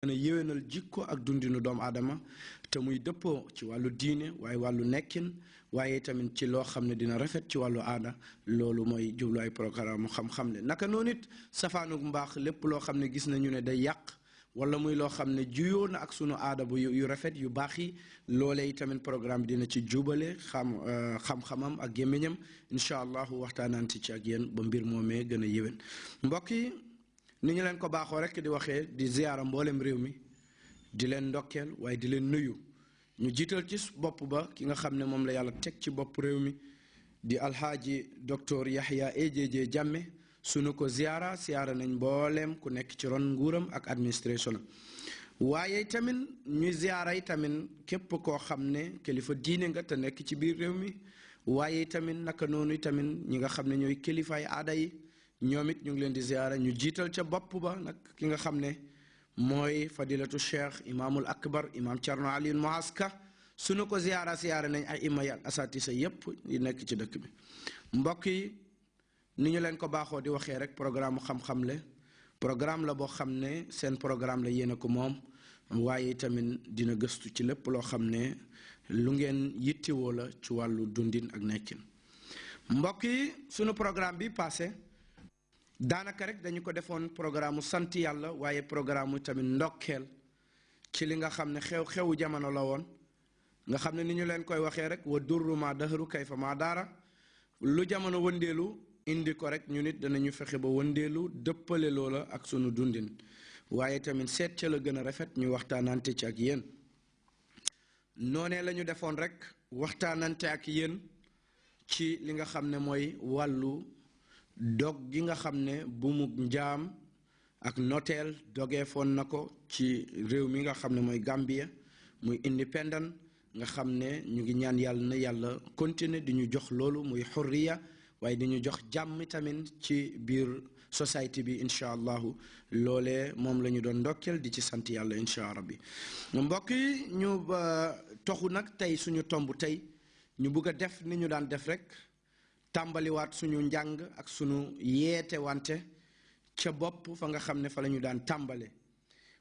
gën a yéwénal jikko ak dundinu doomu aadama te muy dëppoo ci wàllu diine waaye wàllu nekkin waaye tamit ci loo xam ne dina rafet ci wàllu aada loolu mooy jubluwaay programme mu xam-xam ne naka noonu it safaanug mbaax lépp loo xam ne gis nañu ne day yàq wala muy loo xam ne juyoo na ak sunu aada bu yu rafet yu baax yi loolee tamit programme dina ci jubale xam-xamam ak gémmiñam incha allahu waxtaananti ci ak yéen ba mbir moomee gën a yéwén mbokk yi ni ñu leen ko baaxoo rek di waxee di ziyaara mboolem réew mi di leen ndokkeel waaye di leen nuyu ñu jiital ci bopp ba ki nga xam ne moom la yàlla teg ci bopp réew mi di alxaaji docteur Yahya AJJ Jammeh sunu ko ziyaara nañ mboolem ku nekk ci ron nguuram ak administration waaye tamit ñuy ziyaara yi tamit képp koo xam ne kilifa diine nga te nekk ci biir réew mi waaye tamit naka noonu tamit ñi nga xam ne ñooy kilifaay aada yi ñoom it ñu ngi leen di ziyaara ñu jiital ca bopp ba nag ki nga xam ne mooy fadilatu cheikh imaamul akbar imaam Thierno Alioune Mohaska sunu ko ziyaara nañ ay ima yi ak asatisa yépp yi nekk ci dëkk bi mbokk yi ni ñu leen ko baaxoo di waxee rek programme xam-xam le programme la boo xam ne seen programme la yéen a ko moom waaye tamit dina gëstu ci lépp loo xam ne lu ngeen yittewoo la ci wàllu dundin ak nekkin mbokk yi sunu programme bi passé daanaka rek dañu ko defoon programme sant yàlla waaye programme tamit ndokkeel ci li nga xam ne xew-xewu jamono la woon nga xam ne ni ñu leen koy waxee rek wa durru ma dahru kayfa ma daara lu jamono wëndeelu indi ko rek ñu nit danañu fexe ba wëndeelu dëppale loola ak sunu dundin waaye tamit seet ca la gën a rafet ñu waxtaanante ci ak yéen noonee la ñu defoon rek waxtaanante ak yéen ci li nga xam ne mooy wàllu dog gi nga xam ne bu mu njaam ak noteel dogee foon na ko ci réew mi nga xam ne mooy Gambia muy independent nga xam ne ñu ngi ñaan yàlla na yàlla continuer di ñu jox loolu muy xurriya waaye di ñu jox jàmm tamit ci biir société bi incha allahu loolee moom la ñu doon ndokkeel di ci sant yàlla incha rabbi mbokk yi ñu toxu nag tey suñu tomb tey ñu bugg a def ni ñu daan def rek tàmbaliwaat suñu njàng ak suñu yeete wante ca bopp fa nga xam ne fa la ñu daan tàmbale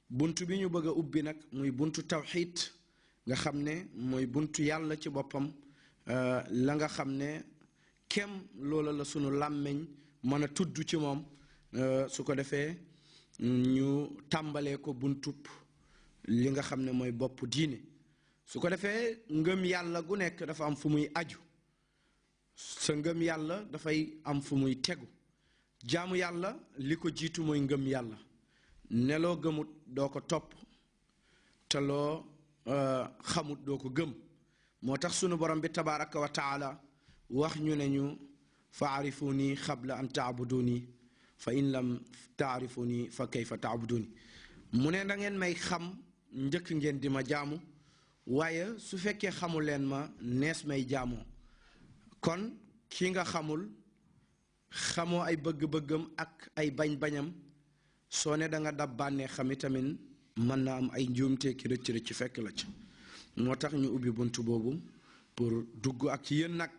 bunt bi ñu bëgg a ubbi nag muy buntu tawxiid nga xam ne mooy buntu yàlla ci boppam la nga xam ne kem loola la sunu làmmiñ mën a tudd ci moom su ko defee ñu tàmbalee ko buntub li nga xam ne mooy bopp diine su ko defee ngëm yàlla gu nekk dafa am fu muy aju sa ngëm yàlla dafay am fu muy tegu jaamu yàlla li ko jiitu mooy ngëm yàlla ne loo gëmut doo ko topp te loo xamut doo ko gëm moo tax sunu borom bi tabaraka wa taala wax ñu ne ñu fa arifuni xabla an taabuduni fa in lam taarifuni fa kayfa taabuduni mu ne da ngeen may xam njëkk ngeen di ma jaamu waaye su fekkee xamul leen ma nees may jaamoo kon ki nga xamul xamoo ay bëgg-bëggam ak ay bañ-bañam soo ne da nga dab bànnee xam tamit mën na am ay njuumte ki rëcc fekk la ci moo tax ñu ubbi bunt boobu pour dugg ak yéen nag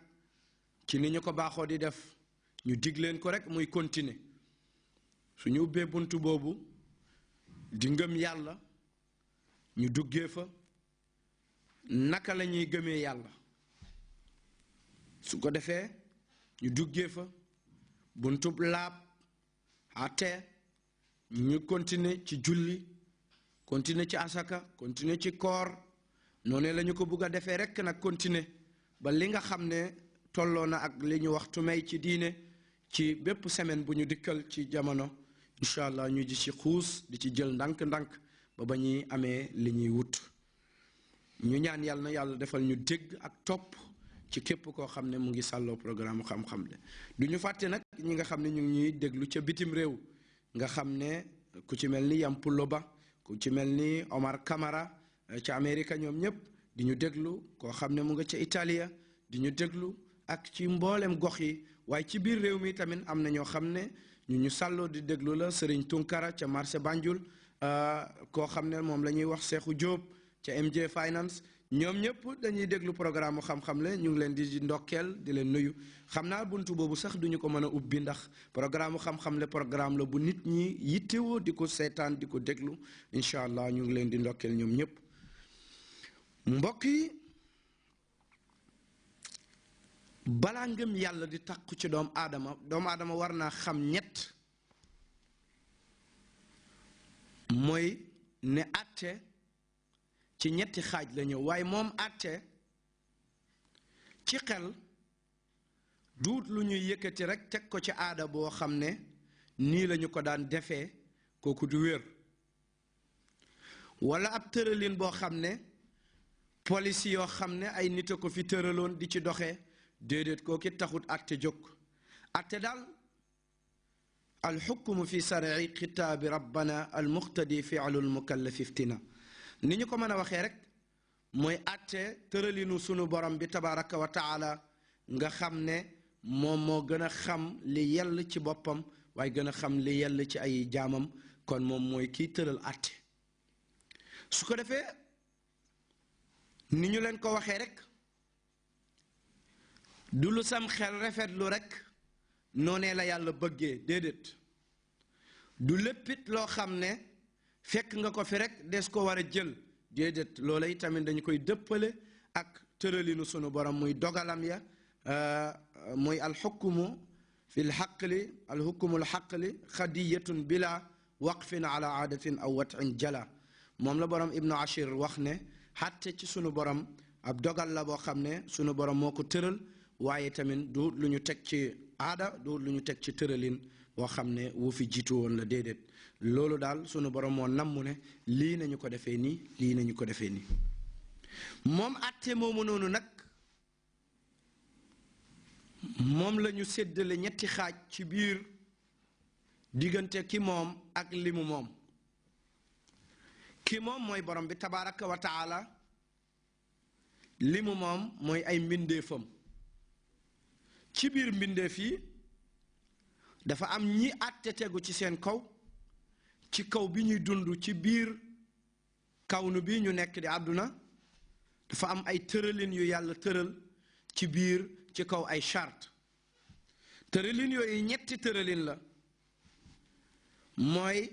ci ni ñu ko baaxoo di def ñu dig leen ko rek muy continuer su ñu ubbee bunt boobu di ngëm yàlla ñu duggee fa naka la ñuy gëmee yàlla su ko defee ñu duggee fa buntub laab àtte ñu continuer ci julli continuer ci asaka continuer ci koor noonu la ñu ko bugg a defee rekk nag continuer ba li nga xam ne tolloo na ak li ñu waxtu may ci diine ci bépp semaine bu ñu dikkal ci jamono incha allah ñu di ci xuus di ci jël ndànk-ndànk ba ñuy amee li ñuy wut ñu ñaan yàlla na yàlla defal ñu dégg ak topp ci képp koo xam ne mu ngi sàlloo programme xam-xam le du ñu fàtte nag ñi nga xam ne ñu ngi ñuy déglu ca bitim réew nga xam ne ku ci mel ni Yampullo Ba ku ci mel ni Omar Camara ca Amérique ñoom ñëpp di ñu déglu koo xam ne mu nga ca Italia di ñu déglu ak ci mboolem gox yi waaye ci biir réew mi tamit am na ñoo xam ne ñu sàlloo di déglu la Serigne Tunkara ca marché Banjul koo xam ne moom la ñuy wax Seexu Jóob ca MJ Finance ñoom ñëpp dañuy déglu programme xam-xam le ñu ngi leen di ndokkeel di leen nuyu xam naa buntu boobu sax duñu ko mën a ubbi ndax programme xam-xam le programme la bu nit ñi yittewoo di ko seetaan di ko déglu incha allah ñu ngi leen di ndokkeel ñoom ñëpp mbokk yi balaa ngëm yàlla di takku ci doomu aadama war naa xam ñett mooy ne àtte ci ñetti xaaj la ñëw waaye moom àtte ci xel duut lu ñuy yëkkati rek teg ko ci aada boo xam ne nii lañu ko daan defee kooku du wér walla ab tëralin boo xam ne police yoo xam ne ay nit a ko fi tëraloon di ci doxee déedéet kooki taxut àtte jóg àtte daal alxukmu fi shar'i kitaabi rabbana almuqtadi fi'lul mukallafi iftina ni ñu ko mën a waxee rek mooy àtte tëralinu sunu borom bi tabaraka wa taala nga xam ne moom moo gën a xam li yell ci boppam waaye gën a xam li yell ci ay jaamam kon moom mooy kiy tëral àtte su ko defee ni ñu leen ko waxee rek du lu sam xel rafetlu rek noonee la yàlla bëggee déedéet du léppit loo xam ne fekk nga ko fi rek des ko war a jël déedéet loola yi tamit dañu koy dëppale ak tëralinu sunu borom muy dogalam ya muy alxukmu fi lxaqli alxukmu lxaqli xadiyatun bila waqfin ala aadatin aw watin jala moom la borom ibnu ashir wax ne xatte ci sunu borom ab dogal la boo xam ne sunu borom moo ko tëral waaye tamit du lu ñu teg ci aada du lu ñu teg ci tëralin boo xam ne wu fi jiitu woon la déedéet loolu daal sunu borom moo namm ne lii nañu ko defee nii lii nañu ko defee nii moom àtte moomu noonu nag moom la ñu séddale ñetti xaaj ci biir diggante ki moom ak li mu moom ki moom mooy borom bi tabaraka wa taala li mu moom mooy ay mbindeefam ci biir mbindeef yi dafa am ñi àtte tegu ci seen kaw ci kaw bi ñuy dund ci biir kawnu bi ñu nekk di àdduna dafa am ay tëralin yu yàlla tëral ci biir ci kaw ay charte tëralin yooyu ñetti tëralin la mooy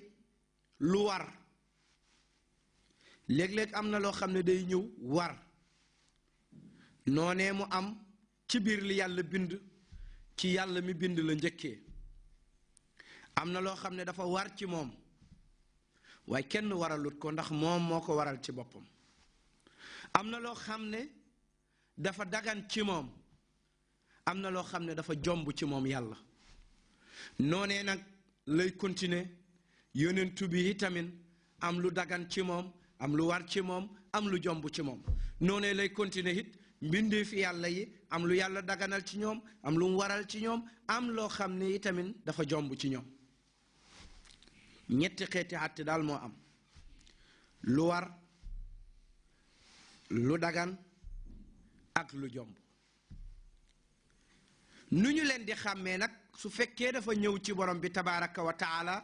lu war léeg-léeg am na loo xam ne day ñëw war noonee mu am ci biir li yàlla bind ci yàlla mi bind la njëkkee am na loo xam ne dafa war ci moom waaye kenn waralut ko ndax moom moo ko waral ci boppam am na loo xam ne dafa dagan ci moom am na loo xam ne dafa jomb ci moom yàlla noonee nag lay continuer yonentu bi itamit am lu dagan ci moom am lu war ci moom am lu jomb ci moom noonee lay continuer it mbindeef yàlla yi am lu yàlla daganal ci ñoom am lu mu waral ci ñoom am loo xam ne itamit dafa jomb ci ñoom ñetti xeeti àtte daal moo am lu war lu dagan ak lu jomb nu ñu leen di xàmmee nag su fekkee dafa ñëw ci borom bi tabaraka wa taala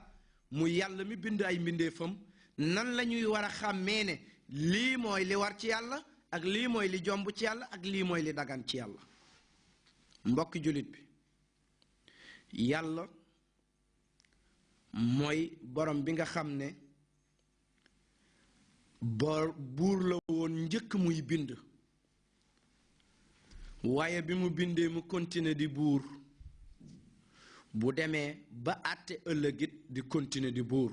mu yàlla mi bind ay mbindeefam nan la ñuy war a xàmmee ne lii mooy li war ci yàlla ak lii mooy li jomb ci yàlla ak lii mooy li dagan ci yàlla mbokki jullit bi yàlla mooy borom bi nga xam ne buur la woon njëkk muy bind waaye bi mu bindee mu continuer di buur bu demee ba àtte ëllëgit di continuer di buur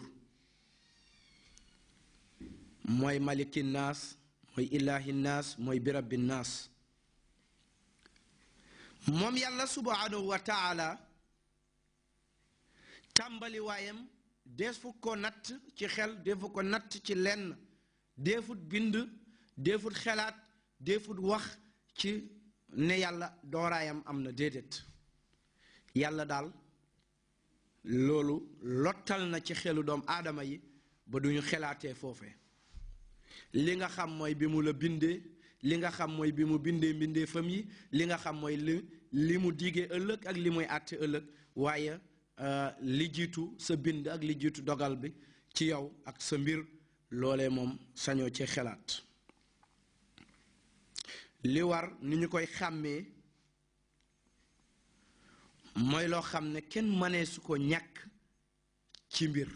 mooy maliki naas mooy ilaahi naas mooy birabbi naas moom yàlla subhanahu wa taala tàmbali waayam deefu ko natt ci xel deefu ko natt ci lenn deefut bind deefut xelaat deefut wax ci ne yàlla dooraayam am na déedéet yàlla daal loolu lottal na ci xelu doom aadama yi ba duñu xelaatee foofee li nga xam mooy bi mu la bindee li nga xam mooy bi mu bindee mbindee fam yi li nga xam mooy li mu digee ëllëg ak li muy àtte ëllëg waaye li jiitu sa bind ak li jiitu dogal bi ci yow ak sa mbir loolee moom sañoo ci xelaat li war ni ñu koy xàmmee mooy loo xam ne kenn mënee su ko ñàkk ci mbir